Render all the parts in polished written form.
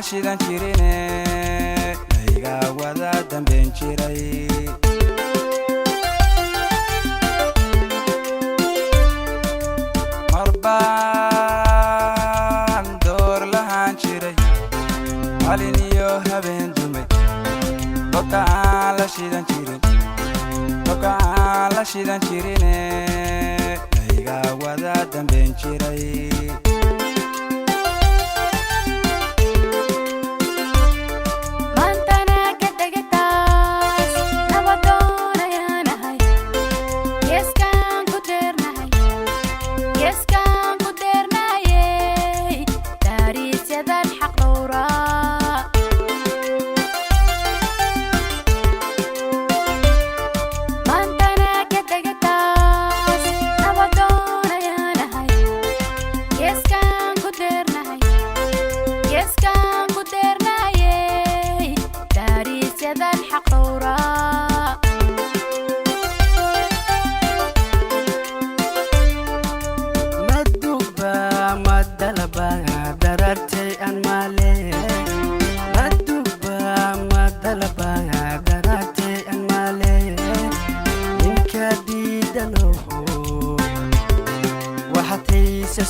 shidan jirine layga wada dambeyn jiray marbaan door lahaan jiray malin iyo habeen dumay dabka aan la shidan jirine layga wada dambeyn jiray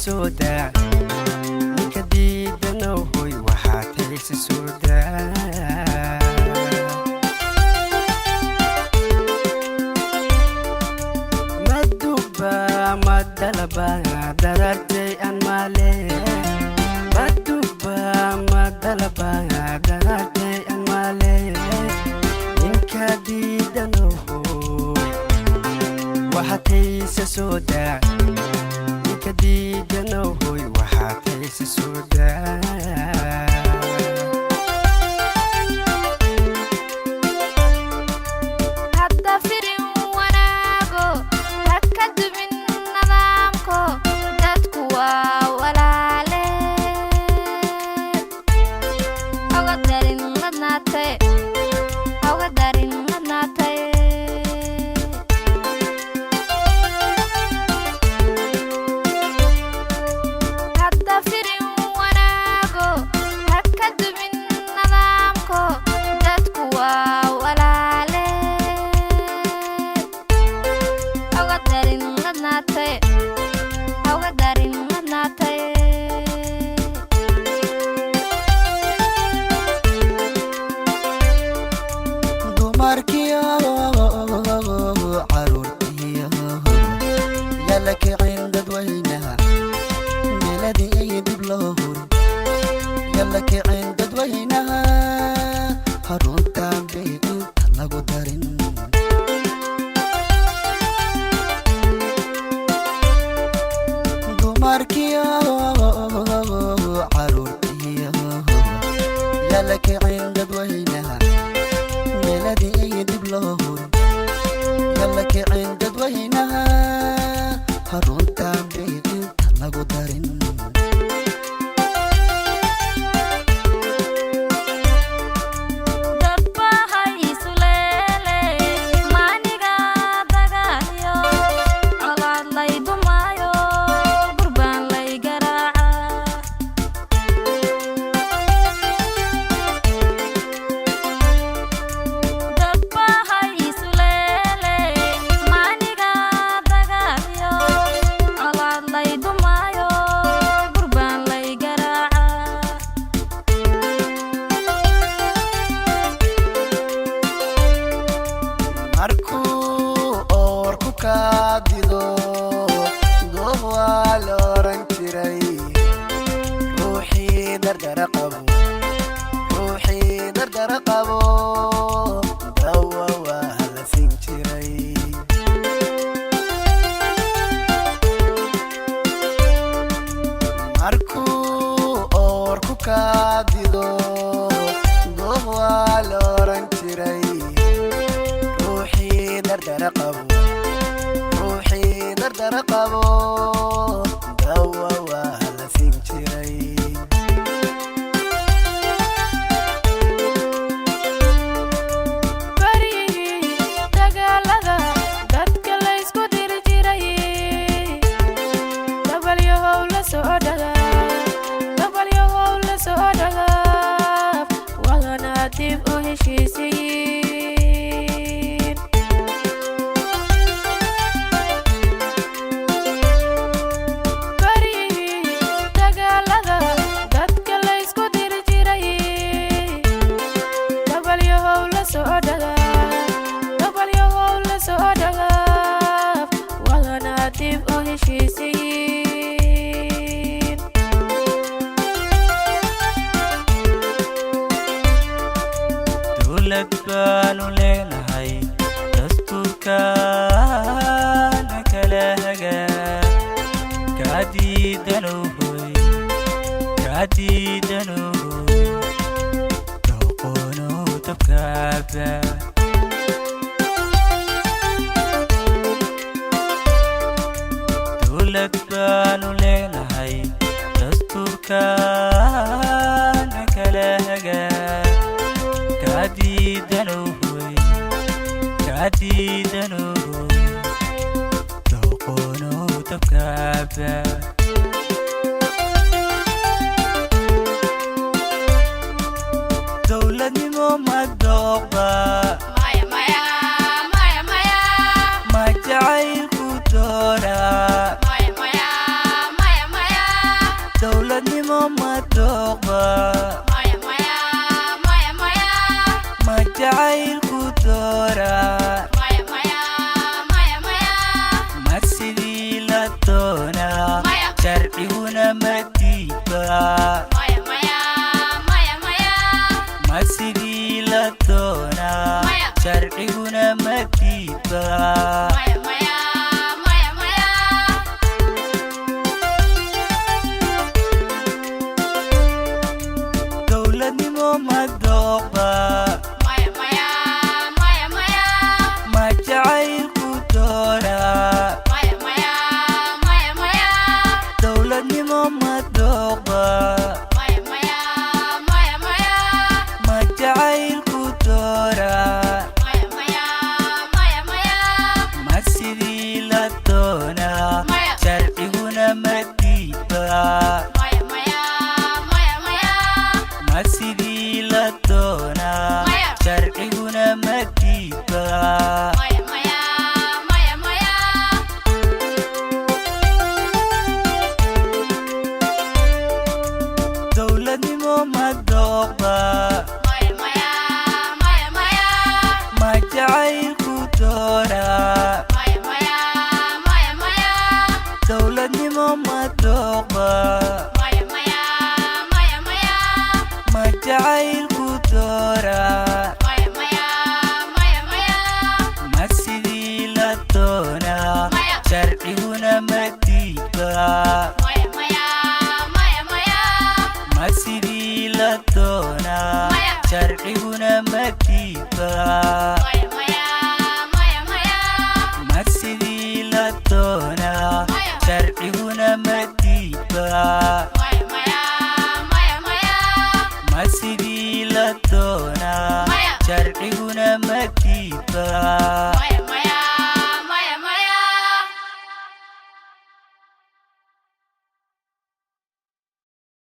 سودا كديد نوهي وحاتيس سودا مدوبا مدلبا دررتي أنمالي مدوبا مدلبا دررتي أنمالي من كديد نوهي وحاتيس سودا كديد نوهي وحاتيس سودا هدا فرين وناغو هكاد من نظامكو دادكوا ولالي أغدارين غدناتي heshiisiyiin baryihii dagaalada dadka laysku diri jiray gabalyahow la soo dhagaaf wadana dib u heshiisiyiin dawlad baanu leenahay dastuurkaana kala hagaa kaadiidanohoy doqonow dabkaaba dawlad baanu leenahay dastuurkaana kala hagaa kaadiidanohoy doqonow dabkaaba dawladnimo ma dooqba ma jacaylku doora dawladnimo ma dooqba ma jacaylku doora ma sidii la doonaa sharciguna ma diidba ma sidii la doonaa sharciguna ma diidba dawladnimo ma dooqba ma jacaylku doora dawladnimo ma dooqba ma jacaylku doora ma sidii la doonaa sharciguna ma diidba ma sidii la doonaa sharciguna ma diidba dawladnimo ma dooqba ma jacaylku doora dawladnimo ma dooqba ma jacaylku doora ma sidii la doonaa sharciguna ma diidba ma sidii la doonaa sharciguna ma diidba ma sidii la doonaa sharciguna ma diidba ma sidii la doonaa sharciguna ma diidba